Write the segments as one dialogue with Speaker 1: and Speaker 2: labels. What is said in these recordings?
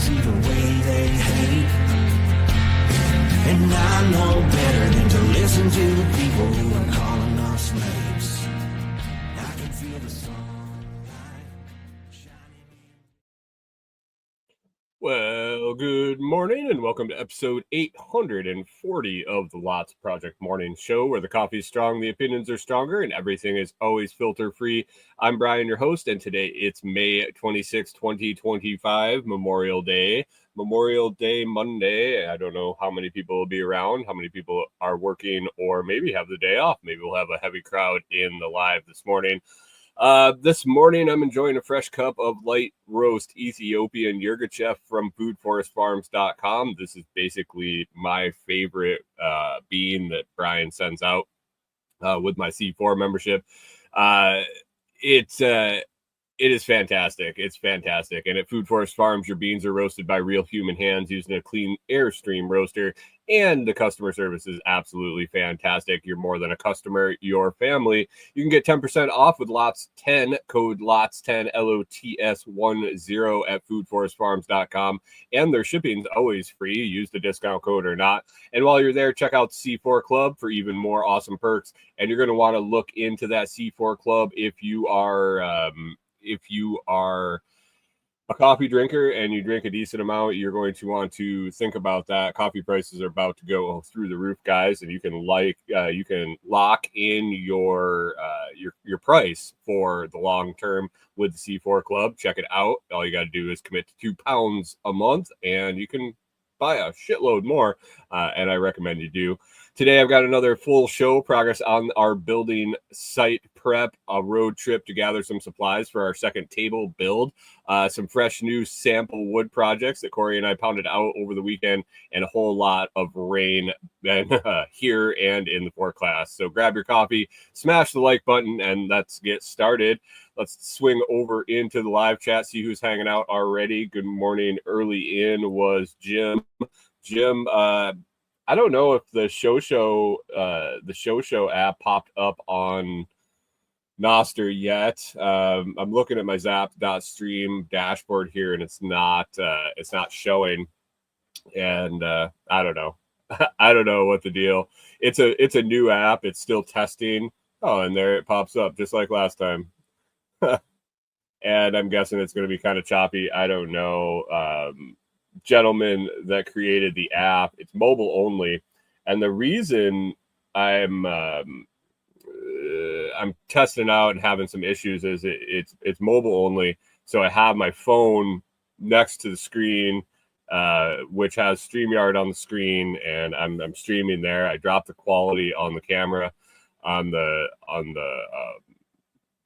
Speaker 1: see the way they hate. And I know better than to listen to the people who are calling us slaves. I can feel the sunlight shining.
Speaker 2: Well, good morning and welcome to episode 840 of the Lots Project Morning Show, where the coffee's strong, the opinions are stronger, and everything is always filter free. I'm Brian, your host, and today it's May 26, 2025, Memorial Day Monday. I don't know how many people will be around, how many people are working, or maybe have the day off. Maybe we'll have a heavy crowd in the live this morning. This morning, I'm enjoying a fresh cup of light roast Ethiopian Yirgacheffe from foodforestfarms.com. This is basically my favorite bean that Brian sends out with my C4 membership. It is fantastic. It's fantastic. And at Food Forest Farms, your beans are roasted by real human hands using a clean Airstream roaster. And the customer service is absolutely fantastic. You're more than a customer, your family. You can get 10% off with LOTS10, code LOTS10, LOTS10 at foodforestfarms.com. And their shipping's always free. Use the discount code or not. And while you're there, check out C4 Club for even more awesome perks. And you're going to want to look into that C4 Club if you are a coffee drinker and you drink a decent amount. You're going to want to think about that. Coffee prices are about to go through the roof, guys, and you can lock in your price for the long term with the C4 Club. Check it out. All you got to do is commit to £2 a month, and you can buy a shitload more, and I recommend you do. Today, I've got another full show, progress on our building site prep, a road trip to gather some supplies for our second table build, some fresh new sample wood projects that Corey and I pounded out over the weekend, and a whole lot of rain here and in the forecast. So grab your coffee, smash the like button, and let's get started. Let's swing over into the live chat, see who's hanging out already. Good morning. Early in was Jim. Jim, I don't know if the show app popped up on Noster yet. I'm looking at my zap.stream dashboard here, and it's not showing. And I don't know. I don't know what the deal. It's a new app. It's still testing. Oh, and there it pops up just like last time. And I'm guessing it's going to be kind of choppy. I don't know. Gentleman that created the app, it's mobile only, and the reason I'm testing out and having some issues is it's mobile only. So I have my phone next to the screen, which has StreamYard on the screen, and I'm streaming there. I dropped the quality on the camera on the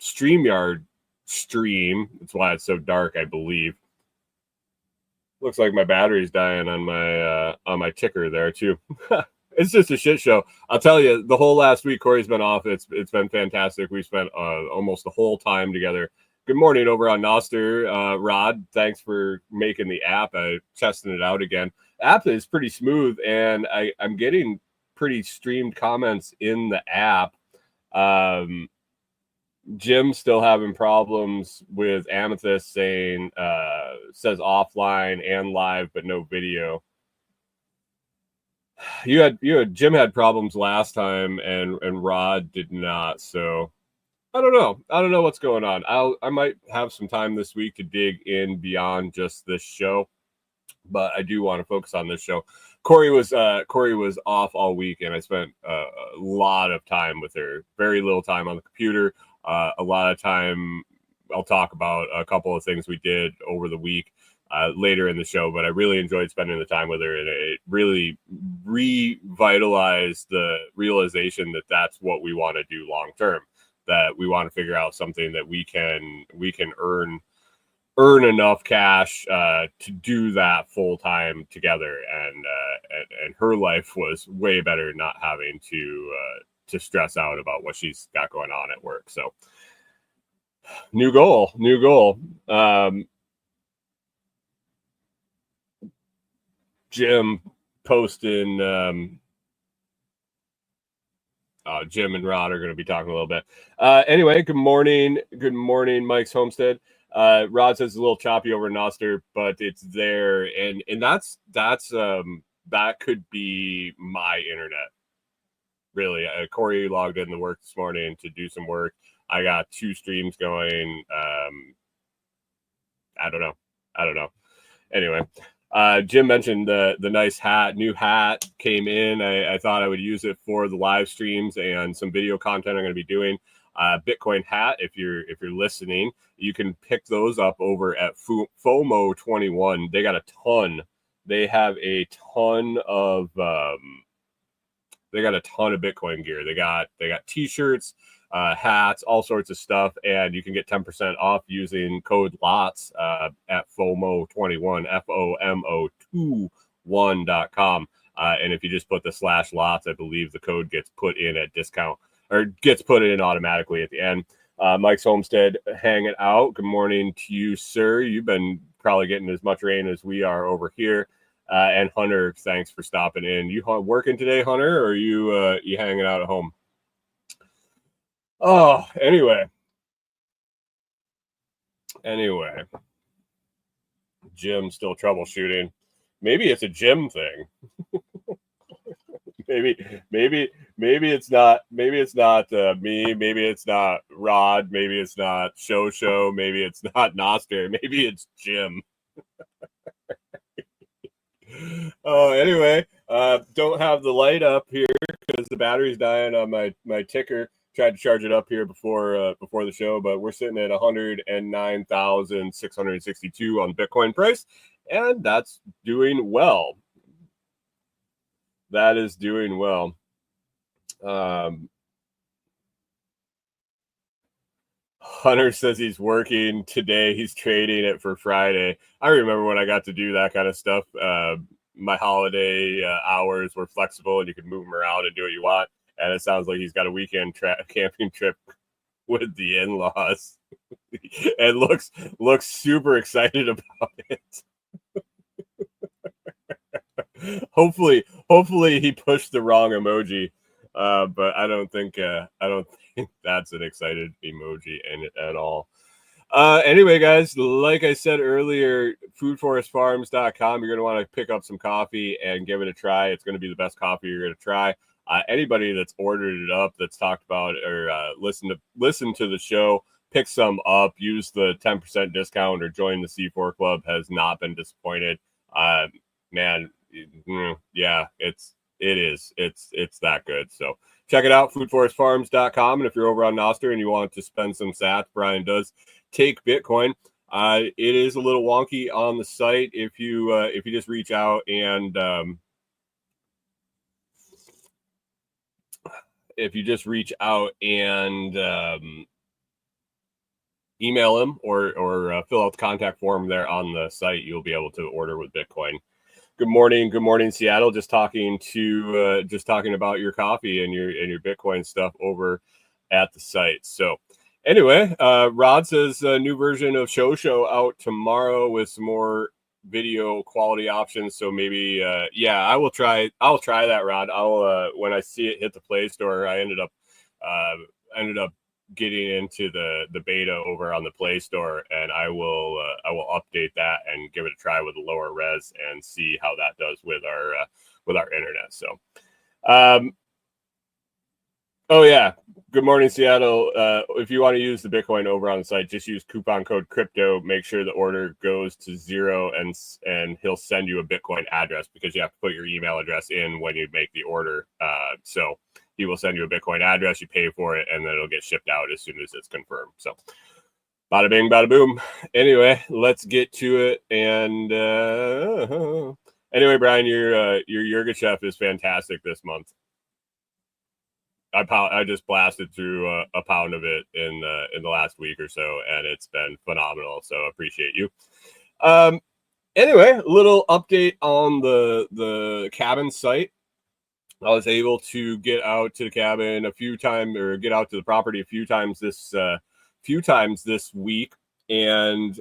Speaker 2: StreamYard stream. That's why it's so dark, I believe. Looks like my battery's dying on my ticker there too. It's just a shit show. I'll tell you, the whole last week Corey's been off. It's been fantastic. We spent almost the whole time together. Good morning over on Noster. Rod, thanks for making the app. Testing it out again. App is pretty smooth, and I'm getting pretty streamed comments in the app. Jim's still having problems with Amethyst saying says offline and live but no video. Jim had problems last time and Rod did not, so I don't know what's going on. I might have some time this week to dig in beyond just this show, but I do want to focus on this show. Corey was off all week, and I spent a lot of time with her. Very little time on the computer. A lot of time. I'll talk about a couple of things we did over the week later in the show, but I really enjoyed spending the time with her, and it really revitalized the realization that that's what we want to do long term. That we want to figure out something that we can earn enough cash to do that full time together, and her life was way better not having to stress out about what she's got going on at work. So new goal. Jim posting Jim and Rod are going to be talking a little bit. Anyway, good morning, Mike's Homestead. Rod says it's a little choppy over Noster, but it's there, and that's that could be my internet. Really, Corey logged in to work this morning to do some work. I got 2 streams going. I don't know. Anyway, Jim mentioned the nice new hat came in. I thought I would use it for the live streams and some video content I'm going to be doing. Bitcoin hat. If you're listening, you can pick those up over at FOMO 21. They got a ton. They have a ton of. They got a ton of Bitcoin gear. They got t-shirts, hats, all sorts of stuff, and you can get 10% off using code LOTS at FOMO 21 FOMO21.com. And if you just put the /LOTS, I believe the code gets put in at discount or gets put in automatically at the end. Mike's Homestead hanging out. Good morning to you, sir. You've been probably getting as much rain as we are over here. And Hunter, thanks for stopping in. You working today, Hunter, or are you hanging out at home? Oh, anyway, Jim's still troubleshooting. Maybe it's a Jim thing. maybe it's not. Maybe it's not me. Maybe it's not Rod. Maybe it's not Show. Maybe it's not Noster. Maybe it's Jim. Oh, anyway, don't have the light up here because the battery's dying on my ticker. Tried to charge it up here before the show, but we're sitting at 109,662 on Bitcoin price, and that's doing well. That is doing well. Hunter says he's working today. He's trading it for Friday. I remember when I got to do that kind of stuff. My holiday hours were flexible, and you could move them around and do what you want. And it sounds like he's got a weekend camping trip with the in-laws, and looks super excited about it. Hopefully he pushed the wrong emoji, but I don't think that's an excited emoji in it at all. Anyway, guys, like I said earlier, foodforestfarms.com. You're going to want to pick up some coffee and give it a try. It's going to be the best coffee you're going to try. Anybody that's ordered it up, that's talked about or listen to the show, pick some up, use the 10% discount or join the C4 Club, has not been disappointed. Man, yeah, it's that good. So check it out, foodforestfarms.com. And if you're over on Noster and you want to spend some sats, Brian does take Bitcoin. It is a little wonky on the site. If you just reach out and email him or fill out the contact form there on the site, you'll be able to order with Bitcoin. Good morning, Seattle. Just talking about your coffee and your Bitcoin stuff over at the site. So anyway, Rod says a new version of Show out tomorrow with some more video quality options. So maybe I'll try that, Rod. I'll when I see it hit the Play Store. I ended up getting into the beta over on the Play Store, and I will update that and give it a try with a lower res and see how that does with our internet. So oh yeah, good morning, Seattle. If you want to use the Bitcoin over on the site, just use coupon code crypto. Make sure the order goes to 0, and he'll send you a Bitcoin address, because you have to put your email address in when you make the order. So he will send you a Bitcoin address, you pay for it, and then it'll get shipped out as soon as it's confirmed. So bada bing, bada boom. Anyway, let's get to it. And anyway, Brian, your Yirgacheffe is fantastic this month. I just blasted through a pound of it in the last week or so, and it's been phenomenal. So appreciate you. Anyway, a little update on the cabin site. I was able to get out to the cabin a few times, or get out to the property a few times this week. And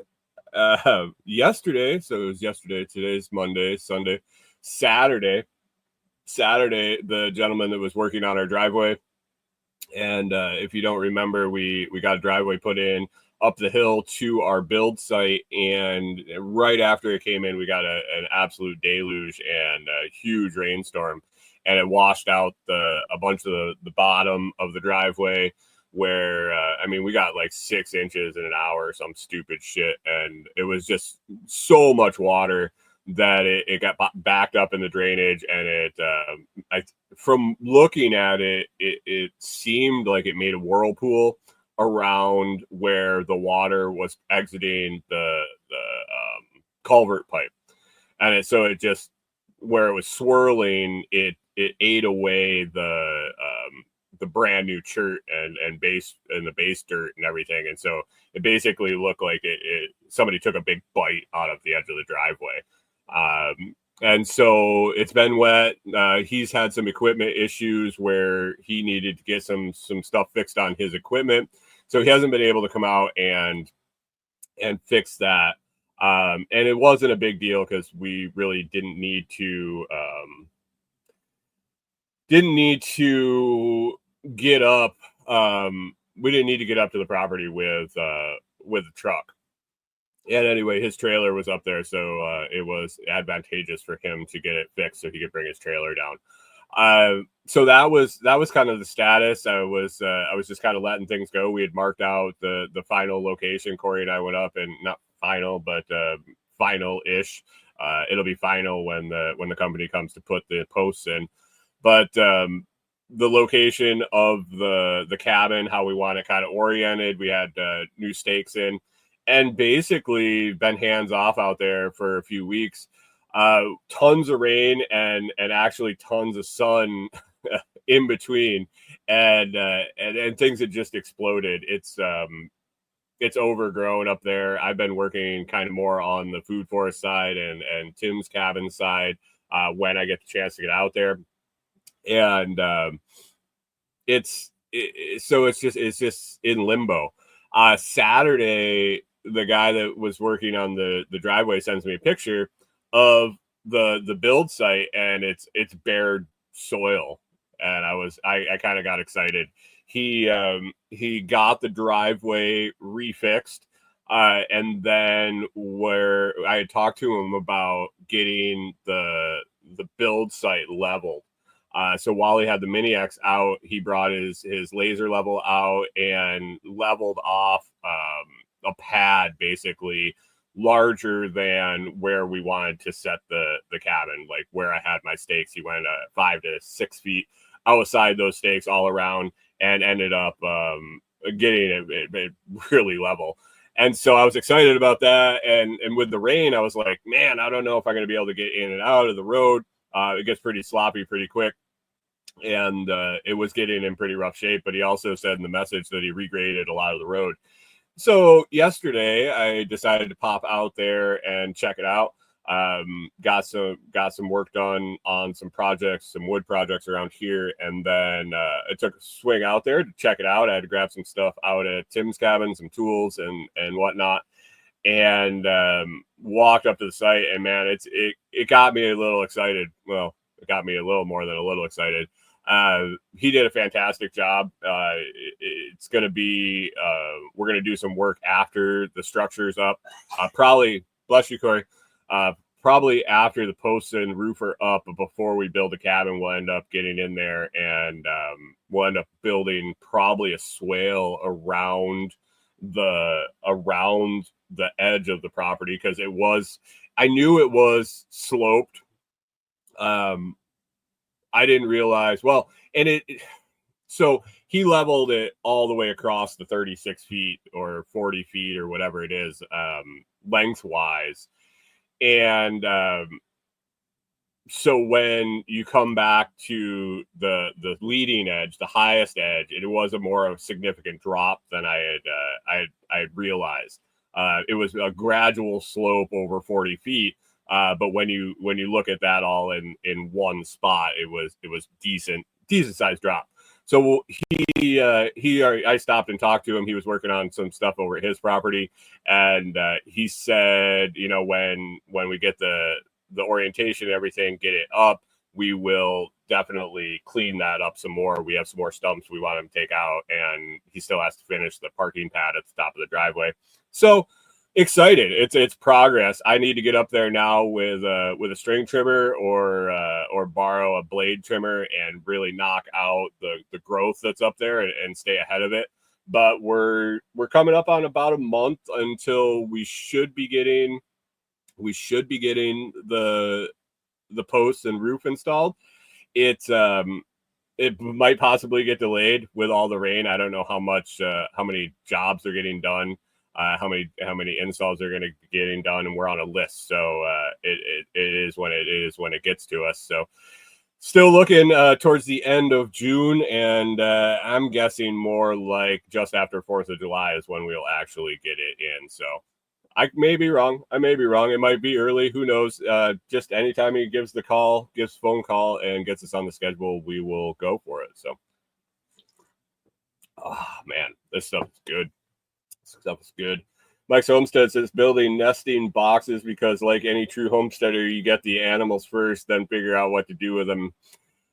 Speaker 2: yesterday, so it was yesterday. Today's Monday, Sunday, Saturday, the gentleman that was working on our driveway, and if you don't remember, we got a driveway put in up the hill to our build site, and right after it came in, we got an absolute deluge and a huge rainstorm, and it washed out a bunch of the bottom of the driveway where I mean, we got like 6 inches in an hour or some stupid shit, and it was just so much water that it got backed up in the drainage, and from looking at it, it seemed like it made a whirlpool around where the water was exiting the culvert pipe, and so it just, where it was swirling, it ate away the brand new chert and base and the base dirt and everything, and so it basically looked like somebody took a big bite out of the edge of the driveway. And so it's been wet. He's had some equipment issues where he needed to get some stuff fixed on his equipment, so he hasn't been able to come out and fix that. And it wasn't a big deal because we really didn't need to get up. We didn't need to get up to the property with a truck. And anyway, his trailer was up there, so it was advantageous for him to get it fixed so he could bring his trailer down. So that was kind of the status. I was just kind of letting things go. We had marked out the final location. Corey and I went up, and not final, but final-ish. It'll be final when the company comes to put the posts in. But the location of the cabin, how we want it kind of oriented, we had new stakes in, and basically been hands off out there for a few weeks. Tons of rain and actually tons of sun in between, and things had just exploded. It's overgrown up there. I've been working kind of more on the food forest side and Tim's cabin side when I get the chance to get out there, and it's just in limbo. Saturday, the guy that was working on the driveway sends me a picture of the build site, and it's bare soil, and I kind of got excited. He got the driveway refixed, and then where I had talked to him about getting the build site leveled. So while he had the Mini X out, he brought his laser level out and leveled off a pad basically larger than where we wanted to set the cabin, like where I had my stakes. He went 5 to 6 feet outside those stakes all around, and ended up getting it really level. And so I was excited about that. And with the rain, I was like, man, I don't know if I'm going to be able to get in and out of the road. It gets pretty sloppy pretty quick. And it was getting in pretty rough shape. But he also said in the message that he regraded a lot of the road. So yesterday I decided to pop out there and check it out. Got some work done on some projects, some wood projects around here, and then I took a swing out there to check it out. I had to grab some stuff out at Tim's cabin, some tools and whatnot, and walked up to the site. And man, it got me a little excited. Well, it got me a little more than a little excited. He did a fantastic job. It's going to be, we're going to do some work after the structure's up. Probably, bless you, Corey. Probably after the posts and roof are up, but before we build the cabin, we'll end up getting in there, and we'll end up building probably a swale around the edge of the property, because I knew it was sloped. I didn't realize, well, and so he leveled it all the way across the 36 feet or 40 feet or whatever it is, lengthwise. And so when you come back to the leading edge, the highest edge, it was a more significant drop than I had realized. It was a gradual slope over 40 feet. But when you look at that all in one spot, it was decent sized drop. So I stopped and talked to him. He was working on some stuff over at his property, and he said, when we get the orientation and everything, get it up, we will definitely clean that up some more. We have some more stumps we want him to take out, and he still has to finish the parking pad at the top of the driveway. So excited. It's progress. I need to get up there now with a string trimmer or borrow a blade trimmer and really knock out the growth that's up there and stay ahead of it. But we're coming up on about a month until we should be getting the posts and roof installed. It might possibly get delayed with all the rain. I don't know how many jobs are getting done, how many installs are going to be getting done, and we're on a list. So it is when it gets to us. So still looking towards the end of June, and I'm guessing more like just after 4th of July is when we'll actually get it in. So I may be wrong. It might be early. Who knows? Just anytime he gives phone call and gets us on the schedule, we will go for it. So, oh man, this stuff is good. Mike's Homestead says building nesting boxes because, like any true homesteader, you get the animals first, then figure out what to do with them.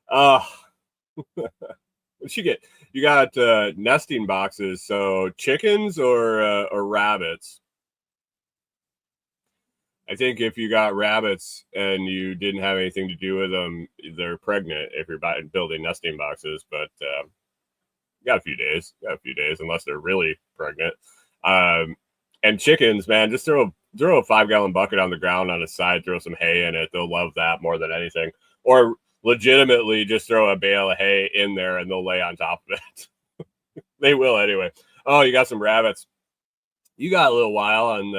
Speaker 2: What you get? You got nesting boxes. So chickens or rabbits? I think if you got rabbits and you didn't have anything to do with them, they're pregnant if you're building nesting boxes. But you got a few days, unless they're really pregnant. And chickens, man, just throw a 5-gallon bucket on the ground on the side, throw some hay in it. They'll love that more than anything. Or legitimately just throw a bale of hay in there and they'll lay on top of it. They will anyway. Oh, you got some rabbits. You got a little while on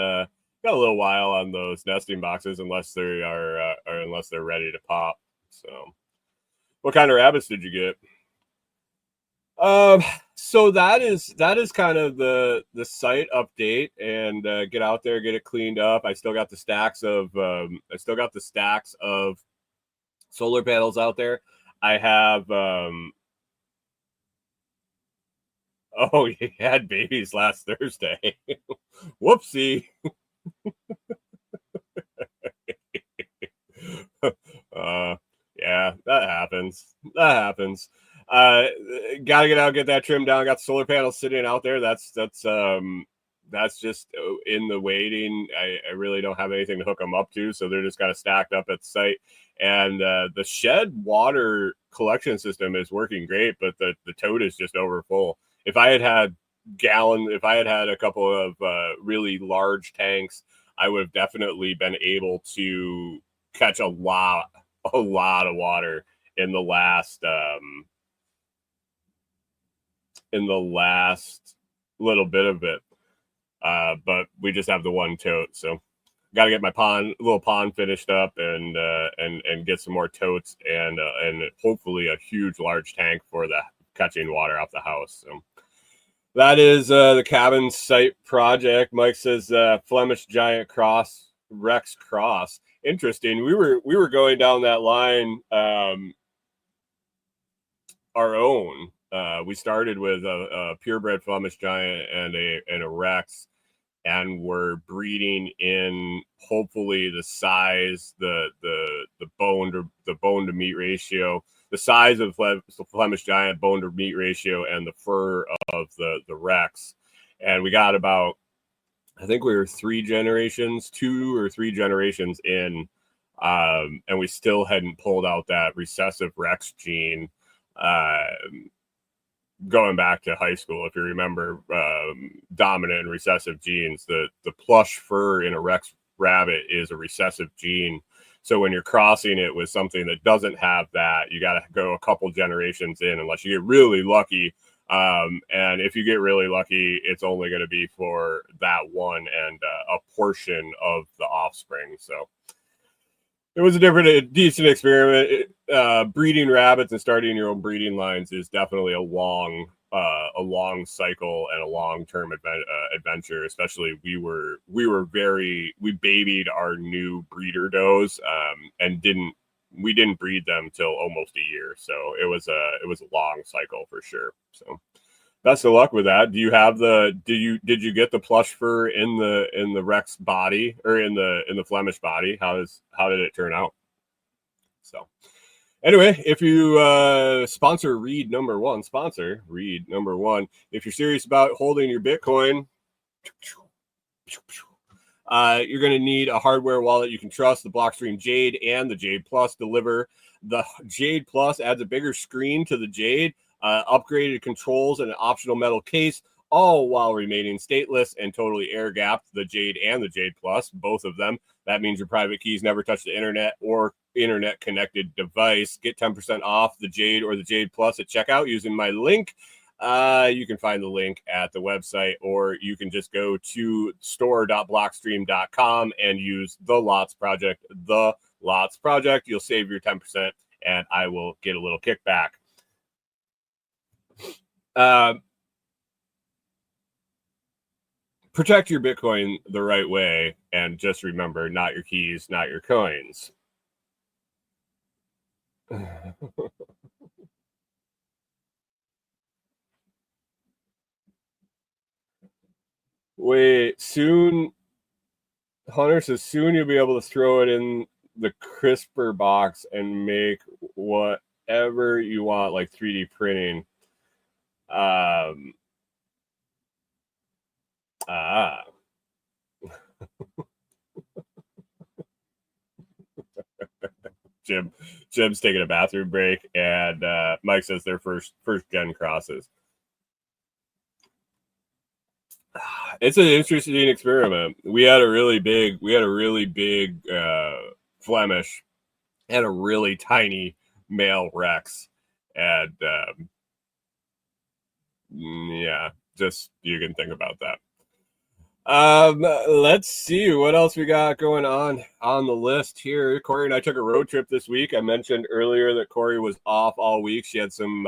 Speaker 2: those nesting boxes unless they are unless they're ready to pop. So what kind of rabbits did you get? So that is kind of the site update, and get out there, get it cleaned up. I still got the stacks of solar panels out there. I have oh, you had babies last Thursday. Whoopsie. Yeah, that happens. Gotta get out, get that trimmed down. Got the solar panels sitting out there. That's just in the waiting. I really don't have anything to hook them up to, so they're just kind of stacked up at the site. And the shed water collection system is working great, but the tote is just over full. If I had had a couple of really large tanks, I would have definitely been able to catch a lot of water in the last little bit of it. But we just have the one tote, so got to get my little pond finished up and get some more totes and hopefully a huge large tank for the catching water off the house. So that is the cabin site project. Mike says Flemish Giant Rex Cross. Interesting. We were going down that line our own. We started with a purebred Flemish Giant and a Rex, and we're breeding in hopefully the size, the bone to meat ratio, the size of the Flemish Giant, bone to meat ratio, and the fur of the Rex. And we got about, I think we were 2 or 3 generations in, and we still hadn't pulled out that recessive Rex gene. Going back to high school, if you remember, dominant and recessive genes, the plush fur in a Rex rabbit is a recessive gene. So when you're crossing it with something that doesn't have that, you got to go a couple generations in, unless you get really lucky. And if you get really lucky, it's only going to be for that one and a portion of the offspring. So it was a decent experiment. Breeding rabbits and starting your own breeding lines is definitely a long cycle and a long-term adventure. Especially we babied our new breeder does, and we didn't breed them till almost a year. So it was a long cycle for sure. So best of luck with that. Did you get the plush fur in the Rex body or in the Flemish body? How did it turn out? So Anyway, if you sponsor Read number one, if you're serious about holding your Bitcoin, you're going to need a hardware wallet you can trust. The Blockstream Jade and the Jade Plus deliver. The Jade Plus adds a bigger screen to the Jade, upgraded controls, and an optional metal case, all while remaining stateless and totally air-gapped. The Jade and the Jade Plus, both of them. That means your private keys never touch the internet or internet-connected device. Get 10% off the Jade or the Jade Plus at checkout using my link. You can find the link at the website, or you can just go to store.blockstream.com and use the Lots Project. The Lots Project. You'll save your 10%, and I will get a little kickback. Protect your Bitcoin the right way, and just remember, not your keys, not your coins. Wait, soon, Hunter says soon you'll be able to throw it in the CRISPR box and make whatever you want, like 3D printing. Jim's taking a bathroom break, and Mike says their first gen crosses. It's an interesting experiment. We had a really big Flemish and a really tiny male Rex, and yeah, just you can think about that. Let's see what else we got going on the list here. Corey and I took a road trip this week. I mentioned earlier that Corey was off all week. She had some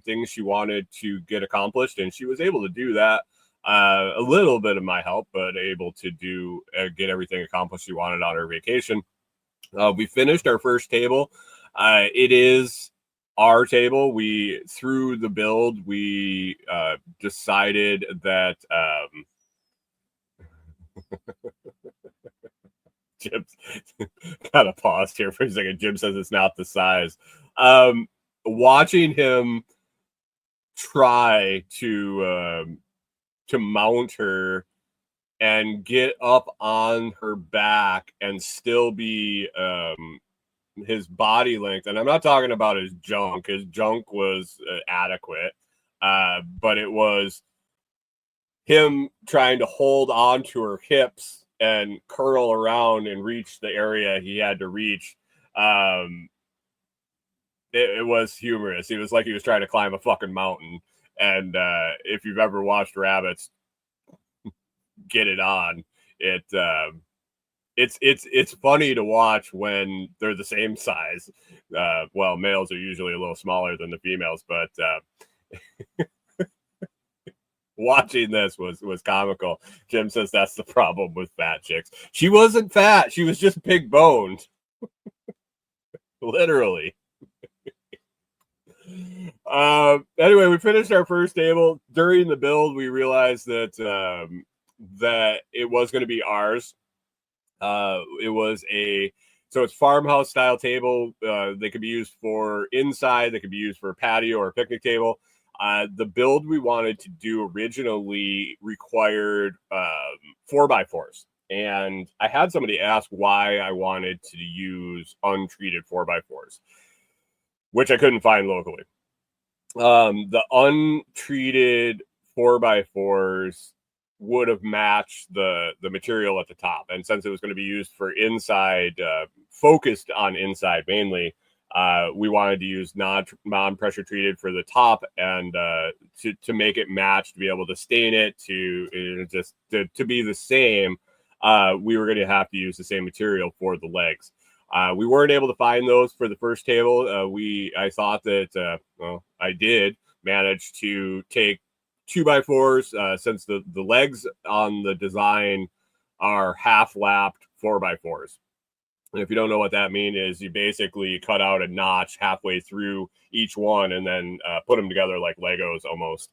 Speaker 2: things she wanted to get accomplished, and she was able to do that. A little bit of my help, but able to do get everything accomplished she wanted on her vacation. We finished our first table. It is our table. We through the build, we decided that Jim's kind of paused here for a second. Jim says it's not the size. Watching him try to mount her and get up on her back and still be his body length. And I'm not talking about his junk. His junk was adequate, but it was him trying to hold on to her hips and curl around and reach the area he had to reach. It was humorous. He was like he was trying to climb a fucking mountain. And if you've ever watched rabbits get it on, it's funny to watch when they're the same size. Well, males are usually a little smaller than the females, but watching this was comical. Jim says that's the problem with fat chicks. She wasn't fat. She was just big boned. Literally. Anyway, we finished our first table. During the build, we realized that that it was going to be ours. It's farmhouse style table. They could be used for inside. They could be used for a patio or a picnic table. The build we wanted to do originally required 4x4s. And I had somebody ask why I wanted to use untreated 4x4s, which I couldn't find locally. The untreated 4x4s would have matched the material at the top. And since it was going to be used for inside, focused on inside mainly, we wanted to use non-pressure treated for the top and to make it match, to be able to stain it, to be the same. We were going to have to use the same material for the legs. We weren't able to find those for the first table. I thought that, I did manage to take 2x4s since the legs on the design are half-lapped 4x4s. And if you don't know what that means, is you basically cut out a notch halfway through each one and then put them together like Legos almost.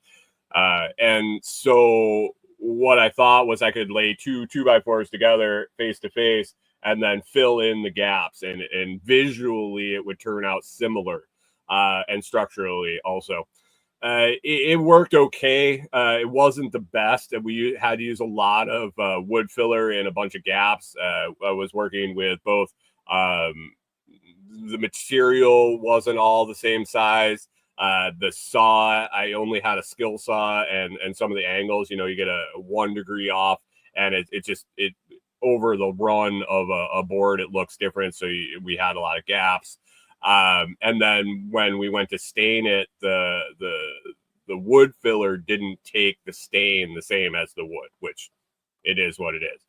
Speaker 2: And so what I thought was I could lay two 2x4s together face to face and then fill in the gaps. And visually, it would turn out similar, and structurally also. It worked okay. It wasn't the best, and we had to use a lot of wood filler and a bunch of gaps. I was working with both. The material wasn't all the same size. The saw, I only had a skill saw, and some of the angles, you get a 1 degree off, and it over the run of a board, it looks different. So we had a lot of gaps. And then when we went to stain it, the wood filler didn't take the stain the same as the wood, which it is what it is.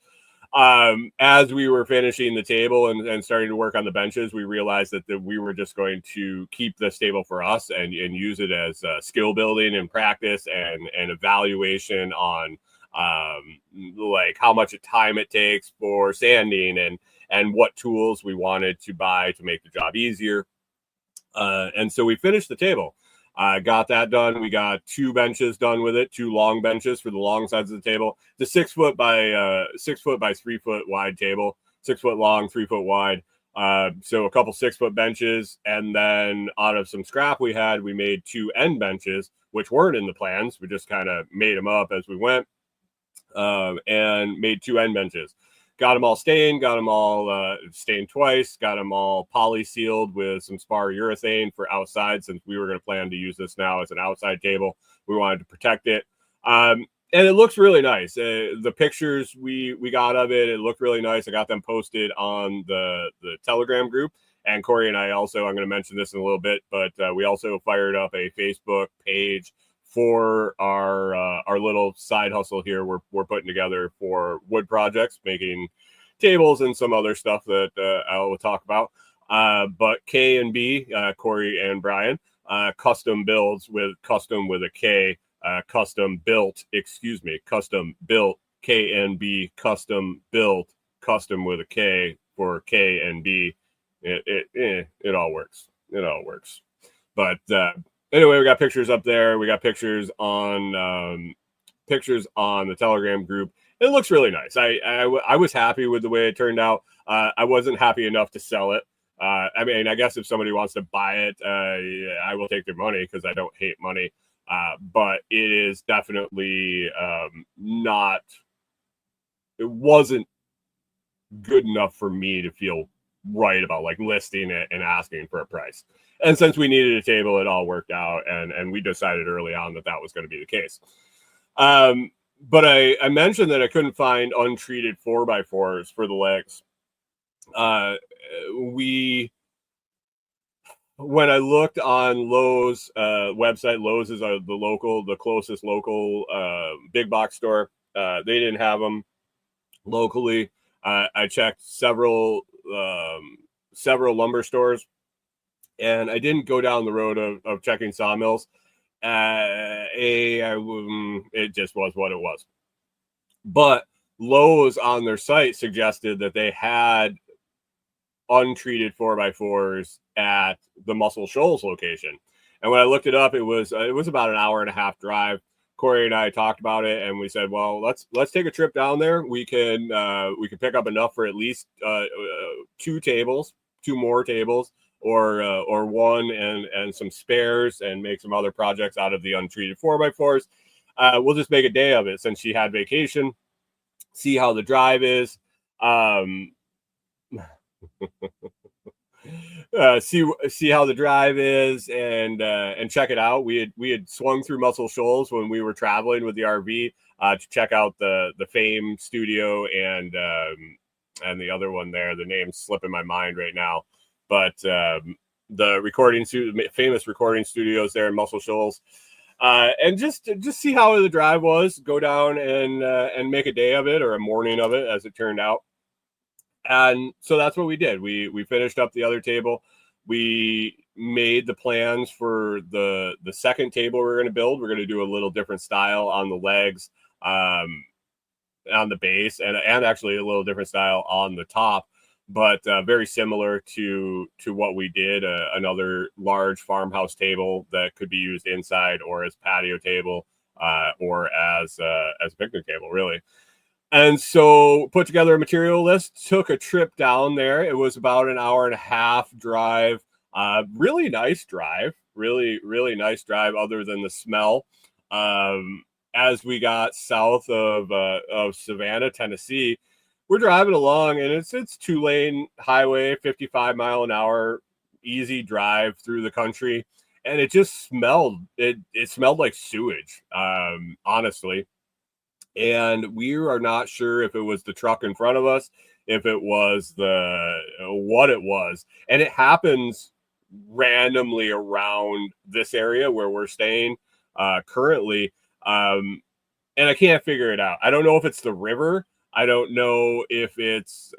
Speaker 2: As we were finishing the table and starting to work on the benches, we realized that we were just going to keep this table for us and use it as skill building and practice and evaluation on like how much time it takes for sanding and what tools we wanted to buy to make the job easier. And so we finished the table. Got that done. We got 2 benches done with it, 2 long benches for the long sides of the table. The 6 foot by 3 foot wide table, 6 foot long, 3 foot wide. So a couple 6 foot benches, and then out of some scrap we had, we made 2 end benches, which weren't in the plans. We just kind of made them up as we went, and made 2 end benches. Got them all stained, got them all stained twice, got them all poly sealed with some spar urethane for outside, since we were going to plan to use this now as an outside table. We wanted to protect it. And it looks really nice. The pictures we got of it, it looked really nice. I got them posted on the Telegram group. And Corey and I also, I'm going to mention this in a little bit, but we also fired up a Facebook page for our little side hustle here we're putting together for wood projects, making tables and some other stuff that I will talk about. But K and B, Corey and Brian, custom builds with custom with a K, custom built KNB, custom built, custom with a K for K and B. It all works. It all works. But anyway, we got pictures up there. We got pictures on the Telegram group. It looks really nice. I was happy with the way it turned out. I wasn't happy enough to sell it. I mean, I guess if somebody wants to buy it, I will take their money because I don't hate money. But it is definitely not. It wasn't good enough for me to feel right about like listing it and asking for a price. And since we needed a table, it all worked out, and we decided early on that was going to be the case. But I mentioned that I couldn't find untreated 4x4s for the legs. When I looked on Lowe's website, Lowe's is the closest local big box store. They didn't have them locally. I checked several lumber stores, and I didn't go down the road of checking sawmills. It just was what it was. But Lowe's on their site suggested that they had untreated 4x4s at the Muscle Shoals location. And when I looked it up, it was about an hour and a half drive. Corey and I talked about it, and we said, well, let's take a trip down there. We can pick up enough for at least 2 more tables, or one and some spares, and make some other projects out of the untreated 4x4s. We'll just make a day of it since she had vacation. See how the drive is. See how the drive is, and check it out. We had swung through Muscle Shoals when we were traveling with the RV to check out the Fame studio and the other one there. The name's slipping my mind right now, but the famous recording studios there in Muscle Shoals. And just see how the drive was. Go down and make a day of it, or a morning of it, as it turned out. And so that's what we did. We finished up the other table. We made the plans for the second table we're going to build. We're going to do a little different style on the legs, on the base, and actually a little different style on the top, but very similar to what we did. Another large farmhouse table that could be used inside or as patio table, or as a picnic table, really. And so put together a material list, took a trip down there. It was about an hour and a half drive. Really nice drive, really nice drive other than the smell. As we got south of Savannah, Tennessee, we're driving along and it's 2-lane highway, 55 mile an hour, easy drive through the country. And it just it smelled like sewage, honestly. And we are not sure if it was the truck in front of us, if it was what it was. And it happens randomly around this area where we're staying currently. And I can't figure it out. I don't know if it's the river. I don't know if there's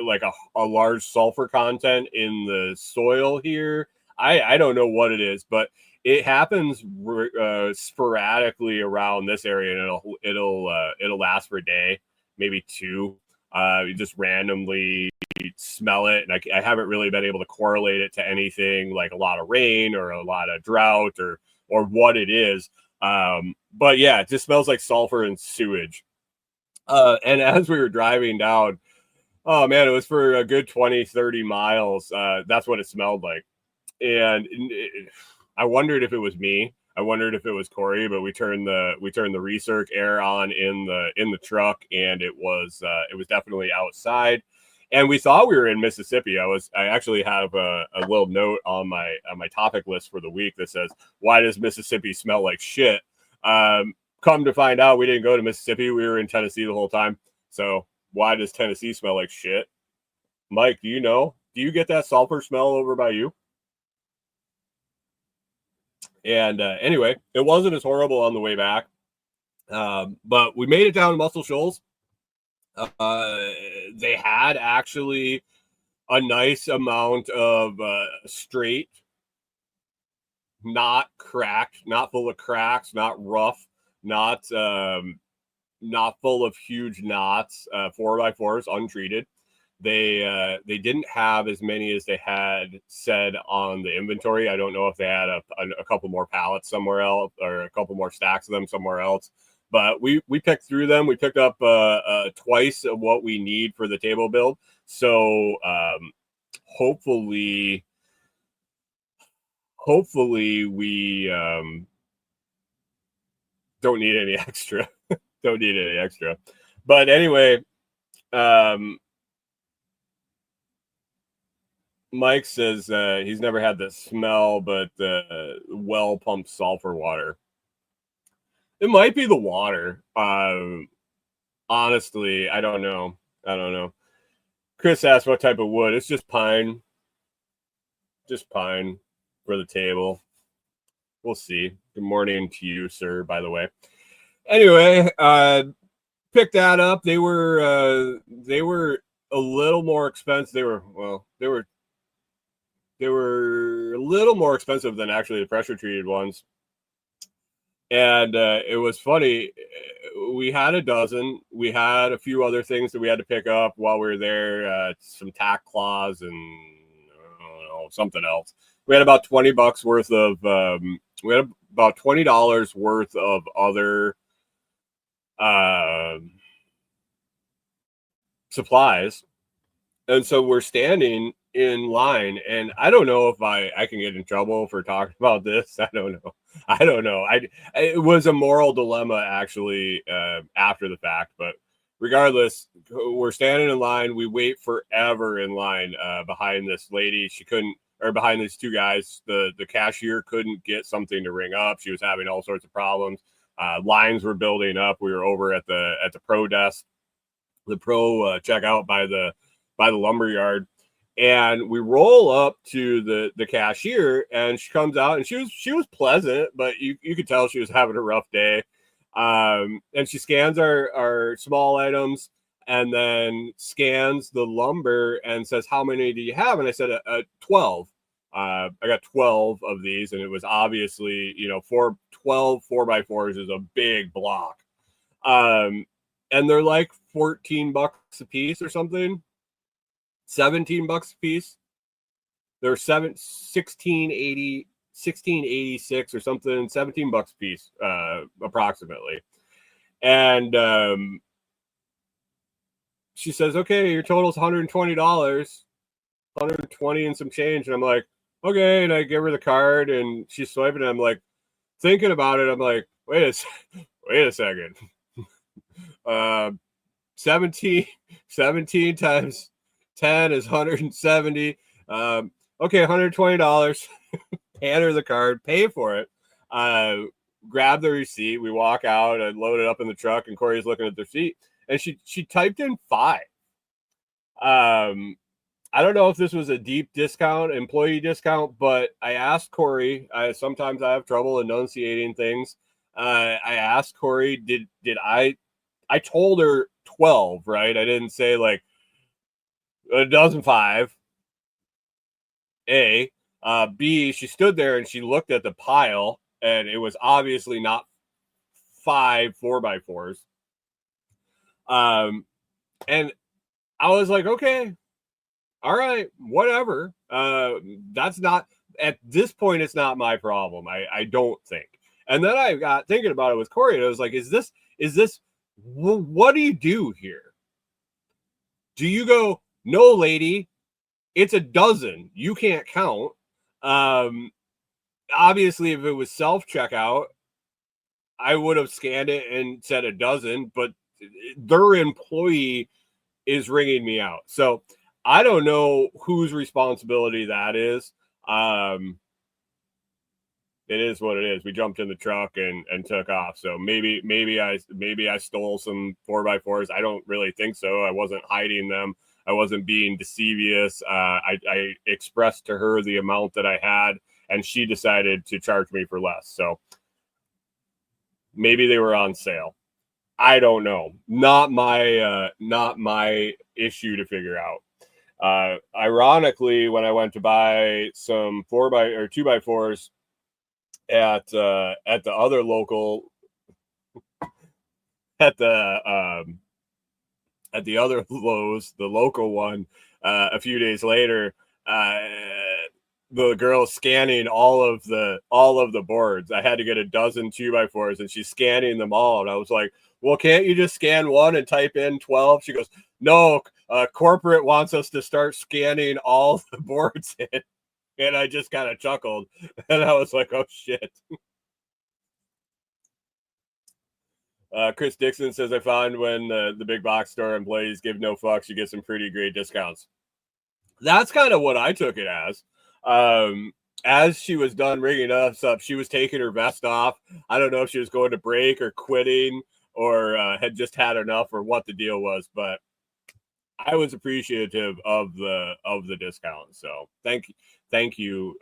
Speaker 2: like a large sulfur content in the soil here. I don't know what it is, but it happens sporadically around this area, and it'll last for a day, maybe two. You just randomly smell it, and I haven't really been able to correlate it to anything like a lot of rain or a lot of drought or what it is. But yeah, it just smells like sulfur and sewage. And as we were driving down, oh man, it was for a good 20, 30 miles. That's what it smelled like. And I wondered if it was me. I wondered if it was Corey, but we turned the recirc air on in the truck, and it was definitely outside. And we thought we were in Mississippi. I actually have a little note on my topic list for the week that says, "Why does Mississippi smell like shit?" Come to find out, we didn't go to Mississippi. We were in Tennessee the whole time. So why does Tennessee smell like shit? Mike, do you know? Do you get that sulfur smell over by you? And anyway, it wasn't as horrible on the way back. But we made it down to Muscle Shoals. They had actually a nice amount of straight, not cracked, not full of cracks, not rough, not full of huge knots, 4x4s untreated. They didn't have as many as they had said on the inventory. I don't know if they had a couple more pallets somewhere else or a couple more stacks of them somewhere else. But we picked through them. We picked up twice of what we need for the table build. So hopefully we don't need any extra. Don't need any extra. But anyway, Mike says he's never had the smell, but well pumped sulfur water. It might be the water. Honestly, I don't know. Chris asked what type of wood. It's just pine. Just pine for the table. We'll see. Good morning to you, sir, by the way. Anyway, picked that up. They were a little more expensive. They were a little more expensive than actually the pressure treated ones. And it was funny. We had a dozen. We had a few other things that we had to pick up while we were there. Some tack claws and I don't know, something else. We had about $20 worth of. We had about $20 worth of other supplies, and so we're standing in line, and I don't know if I can get in trouble for talking about this. I don't know. It was a moral dilemma actually after the fact, but regardless, we're standing in line. We wait forever in line behind this lady. She couldn't, or behind these two guys. The cashier couldn't get something to ring up. She was having all sorts of problems. Lines were building up. We were over at the pro desk, the pro checkout by the lumber yard. And we roll up to the cashier, and she comes out, and she was pleasant, but you could tell she was having a rough day. And she scans our small items, and then scans the lumber and says, "How many do you have?" And I said, 12. I got 12 of these, and it was obviously, 12 4x4s is a big block. And they're like $14 a piece or something. $17 a piece. They're 1686 or something, $17 a piece, approximately. And she says, okay, your total's $120, 120 and some change. And I'm like, okay. And I give her the card and she's swiping it. I'm like, thinking about it. I'm like, wait a second. 17 times 10 is 170. Okay, $120. Hand her the card, pay for it. Grab the receipt. We walk out and load it up in the truck, and Corey's looking at the receipt, and she typed in 5. I don't know if this was a deep discount, employee discount, but I asked Corey. Sometimes I have trouble enunciating things. I asked Corey, did I told her 12, right? I didn't say like a dozen 5. A. B, she stood there and she looked at the pile, and it was obviously not 5 4x4s. And I was like, okay, all right, whatever. That's not, at this point, it's not my problem. I don't think. And then I got thinking about it with Corey, and I was like, is this, what do you do here? Do you go, no, lady, it's a dozen. You can't count. Obviously, if it was self-checkout, I would have scanned it and said a dozen, but their employee is ringing me out. So I don't know whose responsibility that is. It is what it is. We jumped in the truck and took off. So maybe I stole some 4x4s. I don't really think so. I wasn't hiding them. I wasn't being deceivious. I expressed to her the amount that I had, and she decided to charge me for less. So maybe they were on sale. I don't know. Not my issue to figure out. Ironically, when I went to buy some 2x4s at the other local, at the other Lowe's, the local one, a few days later, the girl scanning all of the boards. I had to get a dozen 2x4s, and she's scanning them all. And I was like, well, can't you just scan one and type in 12? She goes, no, corporate wants us to start scanning all the boards in. And I just kind of chuckled, and I was like, oh shit. Chris Dixon says, I found when the big box store employees give no fucks, you get some pretty great discounts. That's kind of what I took it as. As she was done ringing us up, she was taking her vest off. I don't know if she was going to break or quitting or had just had enough or what the deal was, but I was appreciative of the discount. So thank you,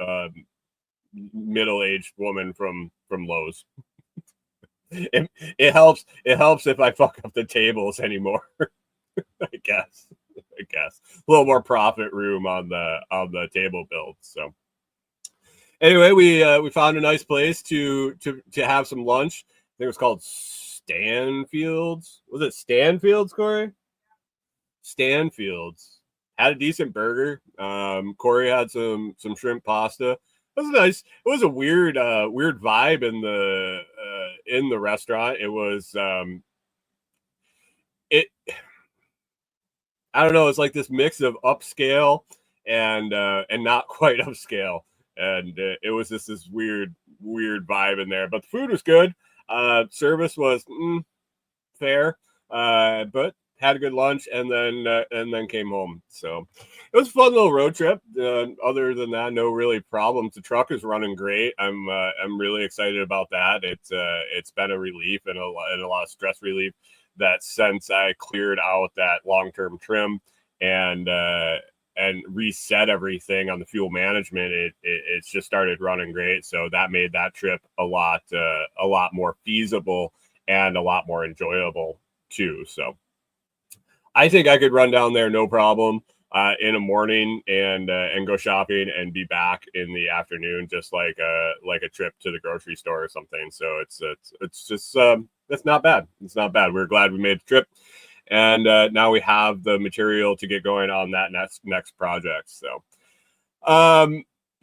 Speaker 2: middle-aged woman from Lowe's. It helps if I fuck up the tables anymore. I guess a little more profit room on the table build. So anyway, we found a nice place to have some lunch. I think it was called Stanfield's. Was it Stanfield's, Corey? Stanfield's. Had a decent burger. Corey had some shrimp pasta. It was nice. It was a weird vibe in the restaurant. It was I don't know. It's like this mix of upscale and not quite upscale, and it was just this weird vibe in there. But the food was good. Service was fair, but had a good lunch and then came home. So it was a fun little road trip. Other than that, no really problems. The truck is running great. I'm really excited about that. It's been a relief and a lot of stress relief that since I cleared out that long-term trim and reset everything on the fuel management, it's just started running great. So that made that trip a lot more feasible and a lot more enjoyable too. So I think I could run down there no problem in the morning and go shopping and be back in the afternoon, just like a trip to the grocery store or something. So it's just it's not bad. It's not bad. We're glad we made the trip, and now we have the material to get going on that next project. So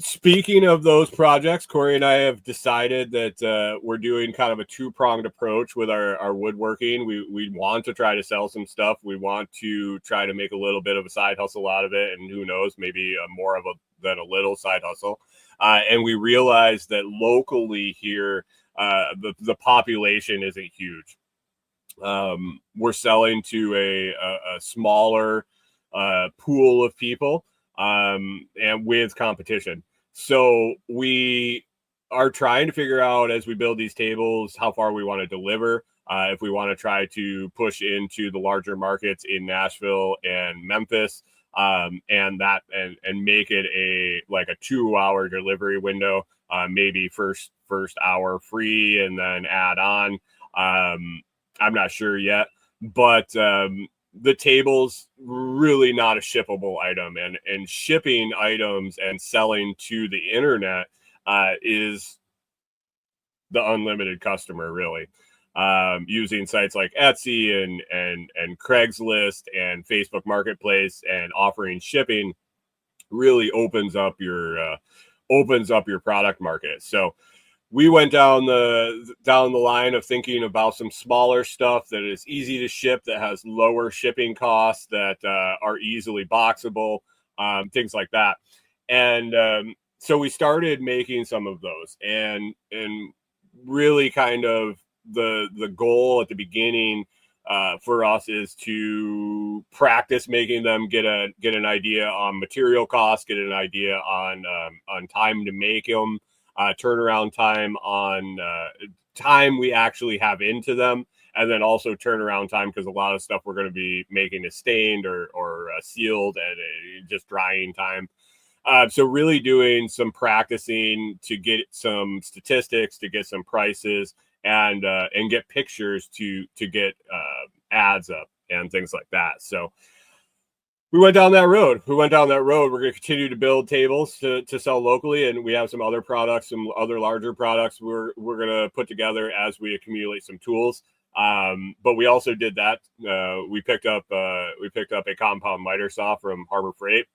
Speaker 2: Speaking of those projects, Corey and I have decided that we're doing kind of a two-pronged approach with our woodworking. We want to try to sell some stuff. We want to try to make a little bit of a side hustle out of it, and who knows, maybe more of a than a little side hustle. And we realize that locally here, the population isn't huge. We're selling to a smaller pool of people, and with competition. So we are trying to figure out as we build these tables how far we want to deliver. If we want to try to push into the larger markets in Nashville and Memphis, and make it a 2-hour delivery window, maybe first hour free and then add on. I'm not sure yet, but the table's really not a shippable item, and shipping items and selling to the internet is the unlimited customer, really. Using sites like Etsy and Craigslist and Facebook Marketplace and offering shipping really opens up your product market. So we went down the line of thinking about some smaller stuff that is easy to ship, that has lower shipping costs, that are easily boxable, things like that. And so we started making some of those, and really kind of the goal at the beginning for us is to practice making them, get an idea on material costs, get an idea on time to make them. Turnaround time on time we actually have into them, and then also turnaround time, because a lot of stuff we're going to be making is stained or sealed, and just drying time. So really doing some practicing to get some statistics, to get some prices, and get pictures to get ads up and things like that. So we went down that road. We're going to continue to build tables to sell locally, and we have some other products, some other larger products we're going to put together as we accumulate some tools. But we also did that. We picked up a compound miter saw from Harbor Freight.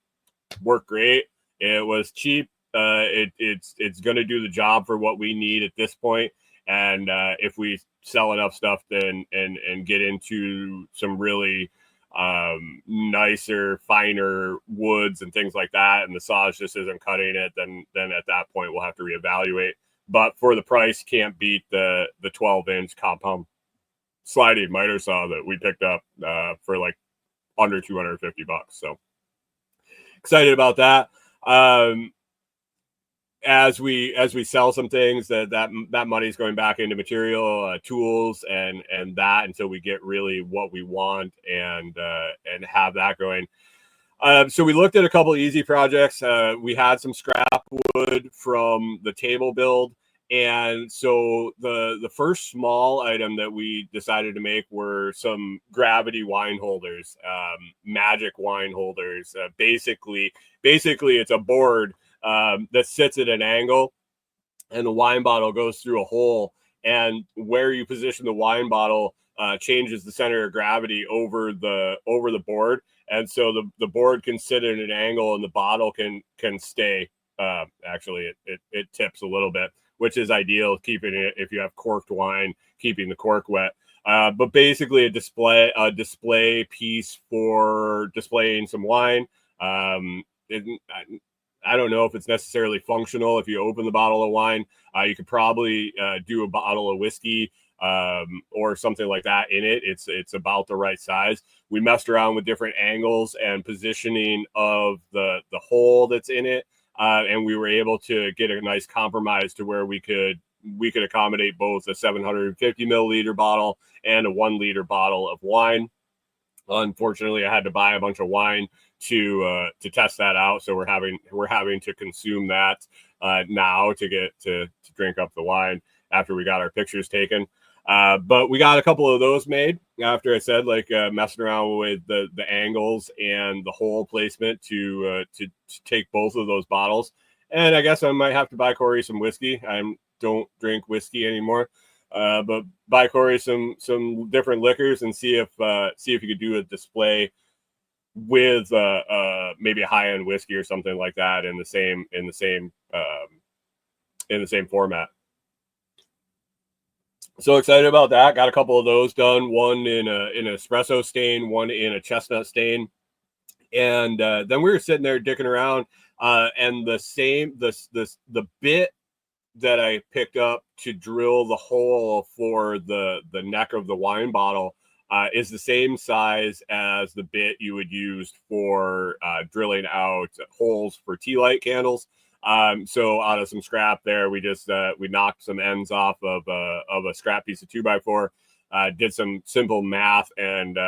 Speaker 2: Worked great. It was cheap. It's going to do the job for what we need at this point. And if we sell enough stuff, then and get into some really nicer, finer woods and things like that, and the saws just isn't cutting it, then at that point we'll have to reevaluate. But for the price, can't beat the 12-inch compound sliding miter saw that we picked up for like under $250. So excited about that. As we sell some things, that money is going back into material, tools, and that, until we get really what we want and have that going. So we looked at a couple easy projects. We had some scrap wood from the table build, and so the first small item that we decided to make were some gravity wine holders, magic wine holders. Basically it's a board that sits at an angle, and the wine bottle goes through a hole, and where you position the wine bottle changes the center of gravity over the board, and so the board can sit at an angle, and the bottle can stay. Actually, it tips a little bit, which is ideal, keeping it, if you have corked wine, keeping the cork wet. But basically a display piece for displaying some wine. I don't know if it's necessarily functional. If you open the bottle of wine, you could probably do a bottle of whiskey or something like that in it. It's about the right size. We messed around with different angles and positioning of the hole that's in it, and we were able to get a nice compromise to where we could accommodate both a 750 milliliter bottle and a 1 liter bottle of wine. Unfortunately, I had to buy a bunch of wine to test that out, so we're having to consume that now to get to drink up the wine after we got our pictures taken. But we got a couple of those made after I said, messing around with the angles and the hole placement to take both of those bottles. And I guess I might have to buy Corey some whiskey. I don't drink whiskey anymore. But buy Corey some different liquors and see if you could do a display with maybe a high-end whiskey or something like that in the same format. So excited about that. Got a couple of those done. One in an espresso stain, one in a chestnut stain. And then we were sitting there dicking around, and the bit that I picked up to drill the hole for the neck of the wine bottle is the same size as the bit you would use for drilling out holes for tea light candles. So out of some scrap there, we just we knocked some ends off of a scrap piece of 2x4. Did some simple math and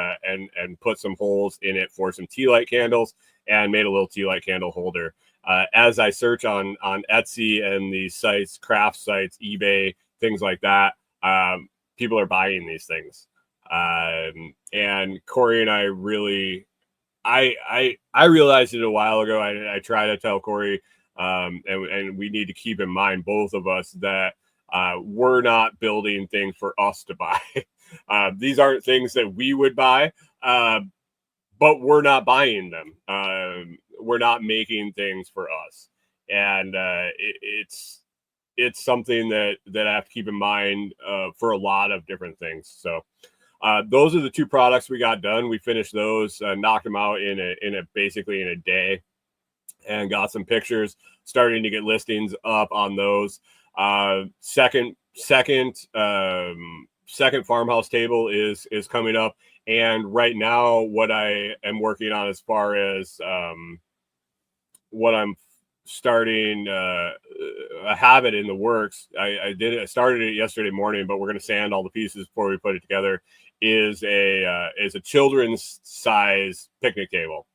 Speaker 2: put some holes in it for some tea light candles and made a little tea light candle holder. As I search on Etsy and these sites, craft sites, eBay, things like that, people are buying these things. And Corey and I really, I realized it a while ago. I try to tell Corey, and we need to keep in mind, both of us, that we're not building things for us to buy. These aren't things that we would buy, but we're not buying them. We're not making things for us, and it's something that I have to keep in mind for a lot of different things. So those are the two products we got done. We finished those, knocked them out basically in a day, and got some pictures, starting to get listings up on those. Second farmhouse table is coming up, and right now what I am working on as far as what I'm starting a habit in the works. I started it yesterday morning, but we're going to sand all the pieces before we put it together. Is a children's size picnic table,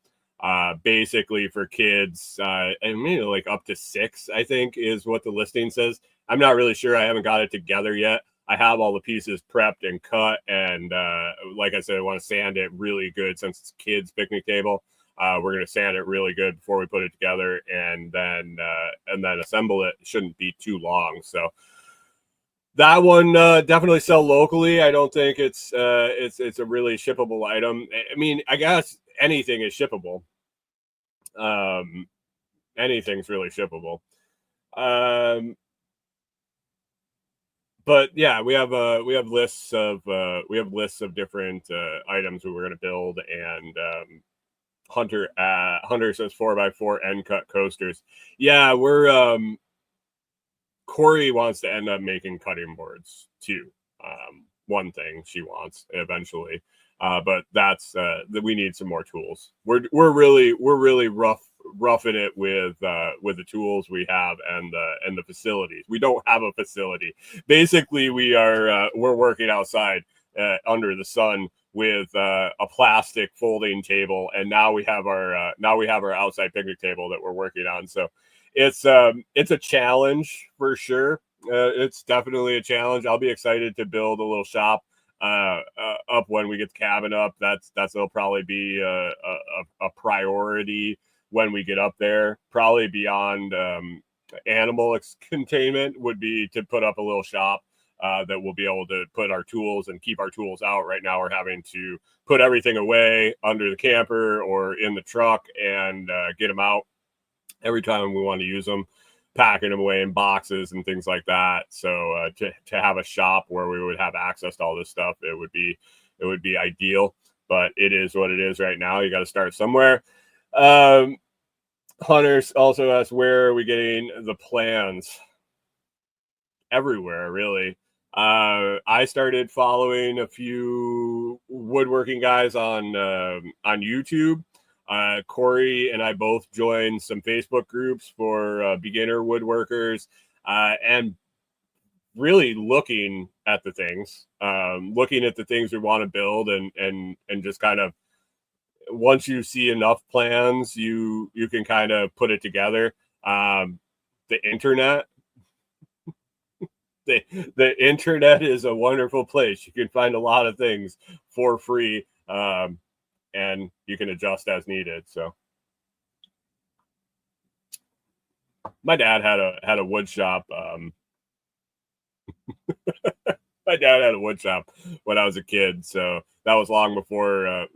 Speaker 2: basically for kids, and maybe like up to 6, I think is what the listing says. I'm not really sure. I haven't got it together yet. I have all the pieces prepped and cut, and like I said, I want to sand it really good since it's a kids picnic table. We're going to sand it really good before we put it together, and then assemble it. It shouldn't be too long. So that one definitely sell locally. I don't think it's a really shippable item. I mean, I guess anything is shippable. Anything's really shippable. But yeah, we have lists of different items we were going to build, and Hunter says 4x4 end cut coasters. Yeah, we're Corey wants to end up making cutting boards too. One thing she wants eventually, but that's that we need some more tools. We're really roughing it with the tools we have and the facilities. We don't have a facility. Basically, we're working outside under the sun with a plastic folding table, and now we have our outside picnic table that we're working on. So it's a challenge for sure. It's definitely a challenge. I'll be excited to build a little shop up when we get the cabin up. That'll probably be a priority when we get up there. Probably beyond animal containment would be to put up a little shop that we'll be able to put our tools and keep our tools out. Right now, we're having to put everything away under the camper or in the truck and get them out every time we want to use them, packing them away in boxes and things like that. So to have a shop where we would have access to all this stuff, it would be ideal. But it is what it is right now. You got to start somewhere. Hunter also asked, where are we getting the plans? Everywhere, really. I started following a few woodworking guys on YouTube. Corey and I both joined some Facebook groups for beginner woodworkers, and really looking at the things we want to build, and just kind of, once you see enough plans, you can kind of put it together. The internet. The internet is a wonderful place. You can find a lot of things for free, and you can adjust as needed. So my dad had a wood shop. My dad had a wood shop when I was a kid, so that was long before